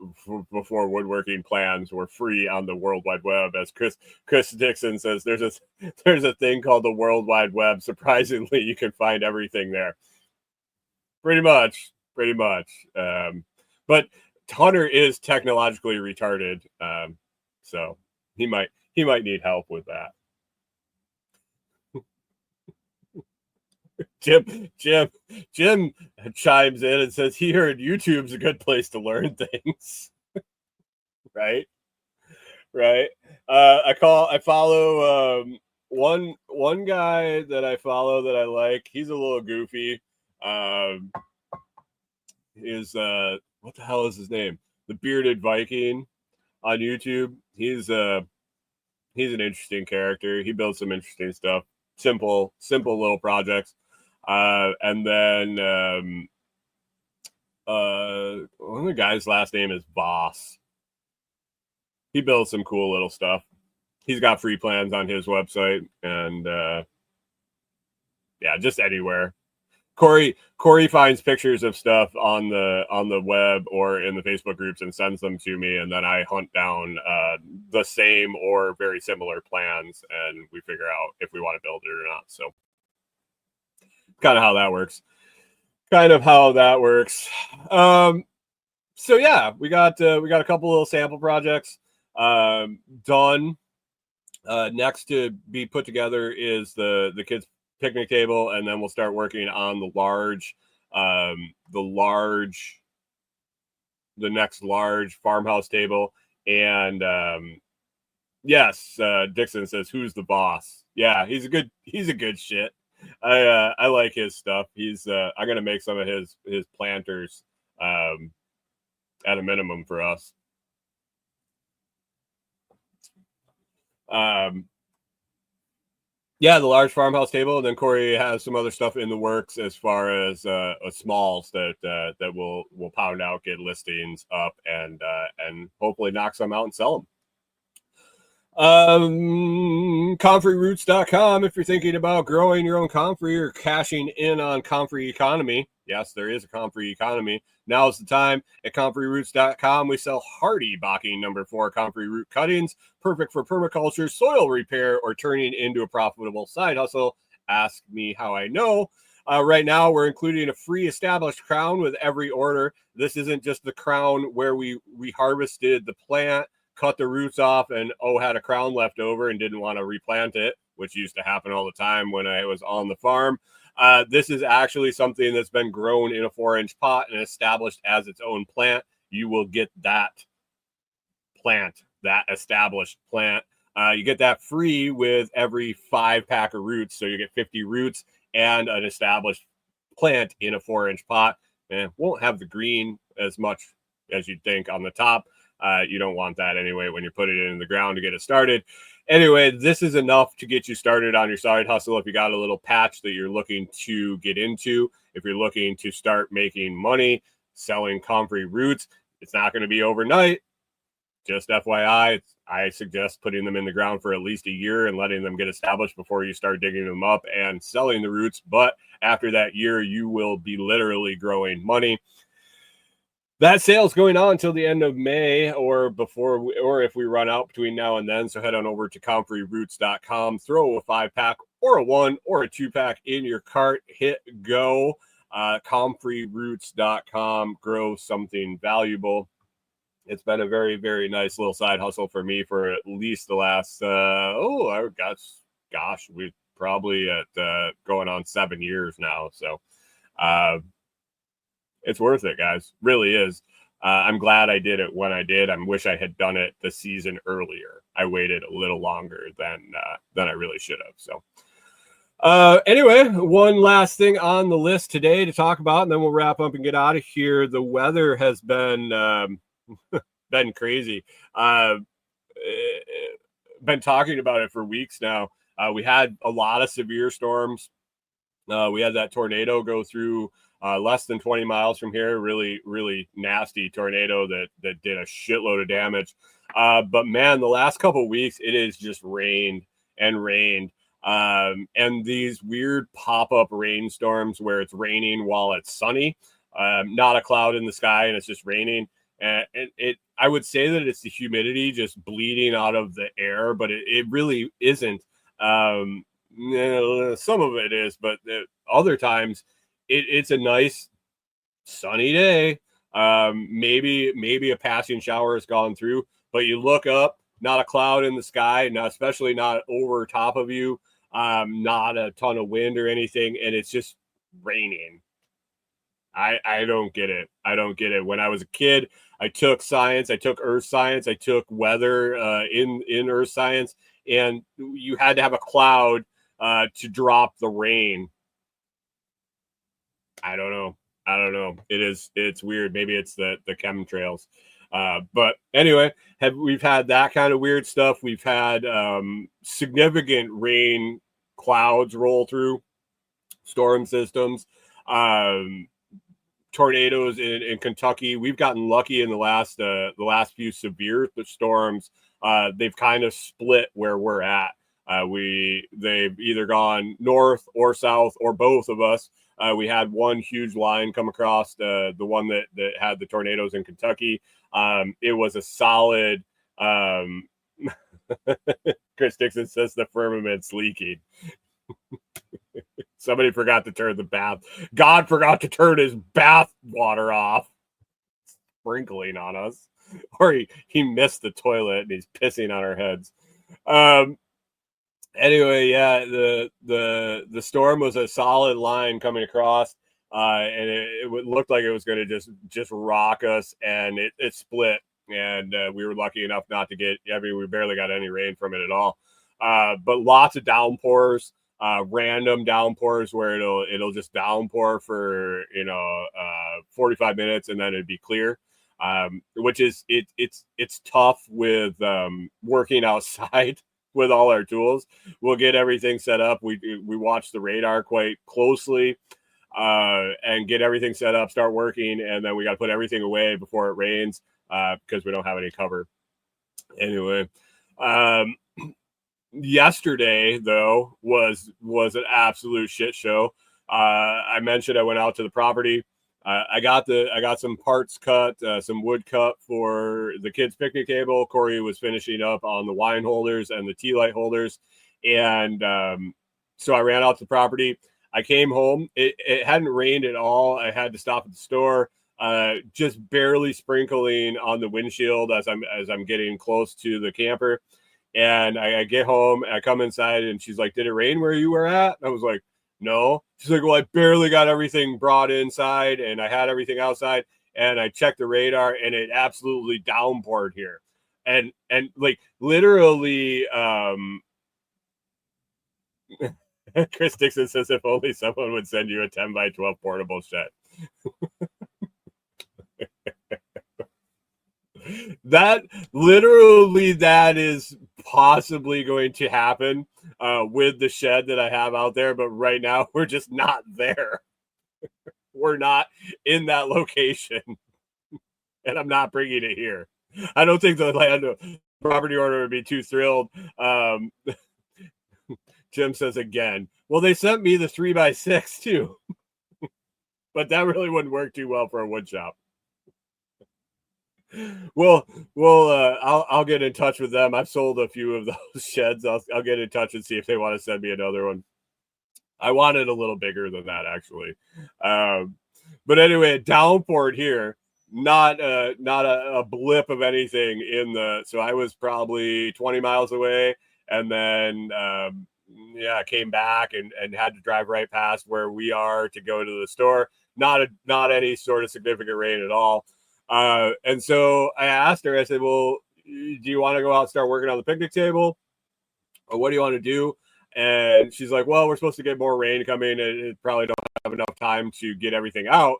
Speaker 2: woodworking plans were free on the World Wide Web. As Chris Dixon says, there's a thing called the World Wide Web. Surprisingly, you can find everything there. Pretty much. But Hunter is technologically retarded, so he might need help with that. Jim chimes in and says he heard YouTube's a good place to learn things. Right. I follow one guy that I follow that I like. He's a little goofy. Is what the hell is his name? The Bearded Viking on YouTube. He's an interesting character. He builds some interesting stuff. Simple little projects. And then one of the guys' last name is Voss. He builds some cool little stuff. He's got free plans on his website, and yeah, just anywhere. Corey finds pictures of stuff on the web or in the Facebook groups and sends them to me, and then I hunt down the same or very similar plans, and we figure out if we want to build it or not. So kind of how that works. So yeah, we got a couple little sample projects done. Next to be put together is the kids' picnic table, and then we'll start working on the next large farmhouse table. And yes, Dixon says, "Who's the boss?" Yeah, he's a good shit. I like his stuff. I'm gonna make some of his planters at a minimum for us. Yeah, the large farmhouse table, and then Corey has some other stuff in the works as far as smalls that we'll pound out, get listings up, and hopefully knock some out and sell them. Comfreyroots.com if you're thinking about growing your own comfrey or cashing in on comfrey economy. Yes, there is a comfrey economy. Now's the time. At comfreyroots.com, we sell hardy Bocking number 4 comfrey root cuttings, perfect for permaculture, soil repair, or turning into a profitable side hustle. Ask me how I know. Right now, we're including a free established crown with every order. This isn't just the crown where we harvested the plant, cut the roots off, and had a crown left over and didn't want to replant it, which used to happen all the time when I was on the farm. This is actually something that's been grown in a 4-inch pot and established as its own plant. You will get that plant, that established plant. You get that free with every 5-pack of roots. So you get 50 roots and an established plant in a 4-inch pot. And won't have the green as much as you'd think on the top. You don't want that anyway when you're putting it in the ground to get it started. Anyway, this is enough to get you started on your side hustle. If you got a little patch that you're looking to get into, if you're looking to start making money selling comfrey roots, it's not going to be overnight. Just FYI, I suggest putting them in the ground for at least a year and letting them get established before you start digging them up and selling the roots. But after that year, you will be literally growing money. That sale's going on until the end of May or if we run out between now and then. So head on over to comfreyroots.com, throw a 5-pack or a 1 or a 2-pack in your cart, hit go. Comfreyroots.com, grow something valuable. It's been a very, very nice little side hustle for me for at least the last, we're probably at going on 7 years now. So, it's worth it, guys. Really is. I'm glad I did it when I did. I wish I had done it the season earlier. I waited a little longer than I really should have. So anyway, one last thing on the list today to talk about, and then we'll wrap up and get out of here. The weather has been been crazy. Been talking about it for weeks now. We had a lot of severe storms. We had that tornado go through less than 20 miles from here. Really, really nasty tornado that did a shitload of damage. But man, the last couple of weeks, it has just rained and rained. And these weird pop-up rainstorms where it's raining while it's sunny, not a cloud in the sky, and it's just raining. And I would say that it's the humidity just bleeding out of the air, but it really isn't. Some of it is, but other times it's a nice sunny day. Maybe a passing shower has gone through, but you look up, not a cloud in the sky, especially not over top of you, not a ton of wind or anything, and it's just raining. I don't get it. I don't get it. When I was a kid, I took science, I took earth science, I took weather in earth science, and you had to have a cloud to drop the rain. I don't know. It's weird. Maybe it's the chemtrails. But anyway, we've had that kind of weird stuff. We've had significant rain clouds roll through, storm systems, tornadoes in Kentucky. We've gotten lucky in the last few severe storms. They've kind of split where we're at. They've either gone north or south or both of us. We had one huge line come across the one that had the tornadoes in Kentucky. It was a solid. Chris Dixon says the firmament's leaking. Somebody forgot to turn the bath. God forgot to turn his bath water off, sprinkling on us, or he missed the toilet and he's pissing on our heads. Anyway, yeah, the storm was a solid line coming across, and it looked like it was going to just rock us, and it split, and we were lucky enough not to get. I mean, we barely got any rain from it at all, but lots of downpours, random downpours where it'll just downpour for 45 minutes and then it'd be clear. Which is it's tough with working outside with all our tools. We'll get everything set up. We watch the radar quite closely and get everything set up, start working, and then we got to put everything away before it rains because we don't have any cover. Anyway, yesterday though was an absolute shit show. I mentioned I went out to the property. I got some parts cut, some wood cut for the kids' picnic table. Corey was finishing up on the wine holders and the tea light holders. And so I ran out to the property. I came home. It hadn't rained at all. I had to stop at the store, just barely sprinkling on the windshield as I'm getting close to the camper. And I get home, and I come inside, and she's like, "Did it rain where you were at?" And I was like, "No." She's like, "Well, I barely got everything brought inside and I had everything outside, and I checked the radar and it absolutely downpoured here." And like literally, Chris Dixon says, "If only someone would send you a 10 by 12 portable shed." That is possibly going to happen with the shed that I have out there, but right now we're just not there. We're not in that location, and I'm not bringing it here. I don't think the land property owner would be too thrilled. Jim says again, "Well, they sent me the 3x6 too," but that really wouldn't work too well for a wood shop. We'll I'll get in touch with them. I've sold a few of those sheds. I'll get in touch and see if they want to send me another one. I want it a little bigger than that, actually. But anyway, it downpoured here. Not a blip of anything in the. So I was probably 20 miles away, and then came back and had to drive right past where we are to go to the store. Not any sort of significant rain at all. And so I asked her, I said, "Well, do you want to go out and start working on the picnic table? Or what do you want to do?" And she's like, "Well, we're supposed to get more rain coming and it probably don't have enough time to get everything out."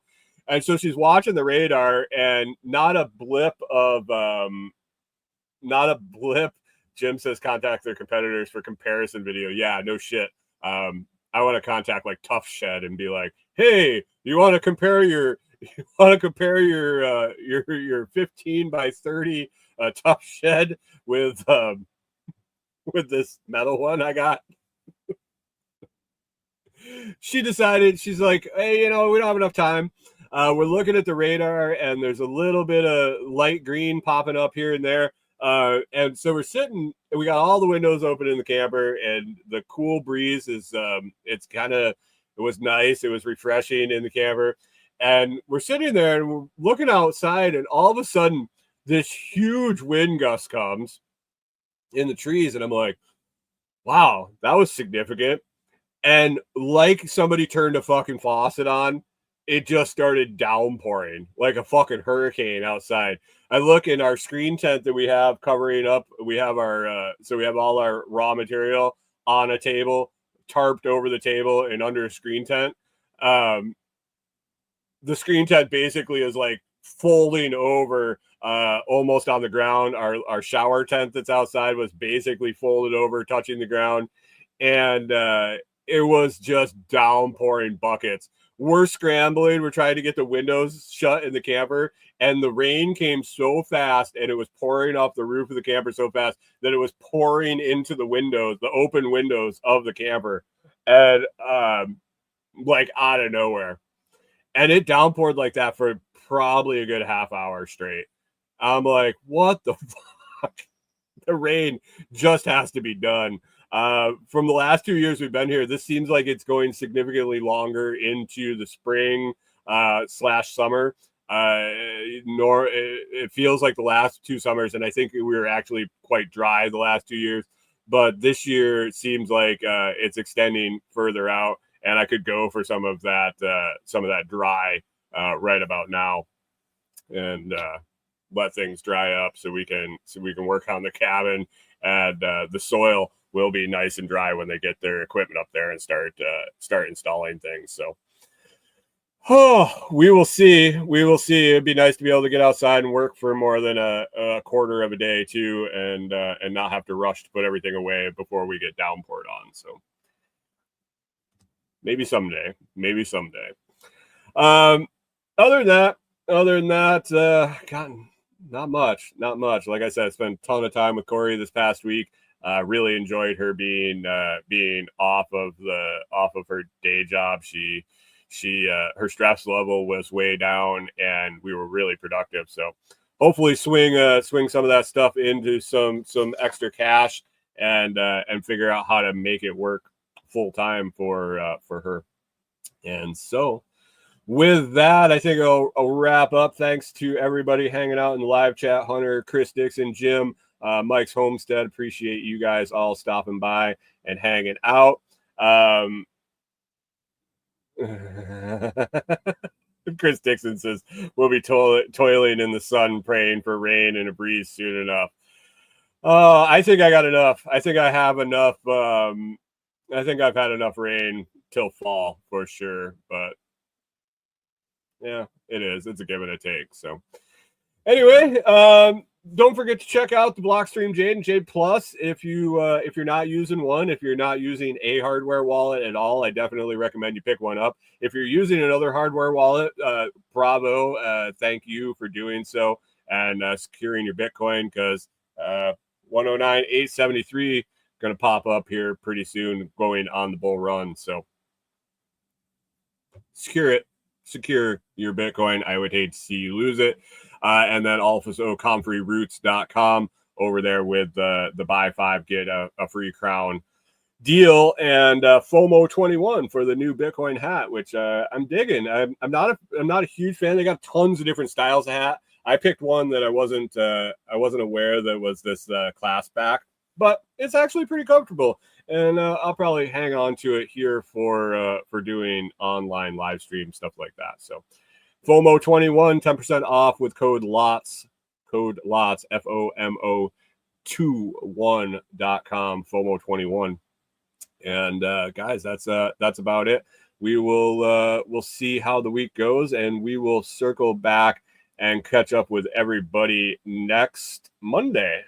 Speaker 2: And so she's watching the radar and not a blip. Jim says contact their competitors for comparison video. Yeah, no shit. I want to contact like Tough Shed and be like, "Hey, you want to compare your 15 by 30 Tough Shed with this metal one I got?" she decided, she's like, hey, we don't have enough time. We're looking at the radar, and there's a little bit of light green popping up here and there. And so we're sitting, and we got all the windows open in the camper, and the cool breeze is, it was nice. It was refreshing in the camper. And we're sitting there, and we're looking outside, and all of a sudden, this huge wind gust comes in the trees, and I'm like, wow, that was significant. And like somebody turned a fucking faucet on, it just started downpouring like a fucking hurricane outside. I look in our screen tent that we have covering up. We have we have all our raw material on a table, tarped over the table and under a screen tent. The screen tent basically is like folding over almost on the ground. Our shower tent that's outside was basically folded over, touching the ground. And it was just downpouring buckets. We're scrambling. We're trying to get the windows shut in the camper. And the rain came so fast, and it was pouring off the roof of the camper so fast that it was pouring into the windows, the open windows of the camper. And like out of nowhere. And it downpoured like that for probably a good half hour straight. I'm like, what the fuck? The rain just has to be done. From the last 2 years we've been here, this seems like it's going significantly longer into the spring / summer. It feels like the last 2 summers, and I think we were actually quite dry the last 2 years. But this year it seems like it's extending further out, and I could go for some of that dry right about now, and let things dry up so we can work on the cabin, and the soil will be nice and dry when they get their equipment up there and start installing things. So, we will see. It'd be nice to be able to get outside and work for more than a quarter of a day too, and not have to rush to put everything away before we get downpoured on. So maybe someday. Other than that, God, not much. Like I said, I spent a ton of time with Corey this past week. Really enjoyed her being off of her day job. She her stress level was way down, and we were really productive. So hopefully swing some of that stuff into some extra cash, and figure out how to make it work full time for her. And so with that, I think I'll wrap up. Thanks to everybody hanging out in the live chat. Hunter, Chris Dixon, Jim, Mike's Homestead. Appreciate you guys all stopping by and hanging out. Chris Dixon says we'll be toiling in the sun, praying for rain and a breeze soon enough. I think I got enough. I think I have enough. I think I've had enough rain till fall for sure, but yeah, it is. It's a give and a take. So anyway, don't forget to check out the Blockstream Jade and Jade Plus. If you're not using one, if you're not using a hardware wallet at all, I definitely recommend you pick one up. If you're using another hardware wallet, bravo. Thank you for doing so and securing your Bitcoin, because 109,873 going to pop up here pretty soon, going on the bull run. So secure your Bitcoin. I would hate to see you lose it. And then also comfreyroots.com over there with the buy 5 get a free crown deal, and FOMO 21 for the new Bitcoin hat, which I'm digging. I'm not a huge fan. They got tons of different styles of hat. I picked one that I wasn't aware that was this clasp back, but it's actually pretty comfortable, and I'll probably hang on to it here for doing online live stream stuff like that. So FOMO 21, 10% off with code LOTS, FOMO 21.com, FOMO 21. And guys, that's about it. We'll see how the week goes, and we will circle back and catch up with everybody next Monday.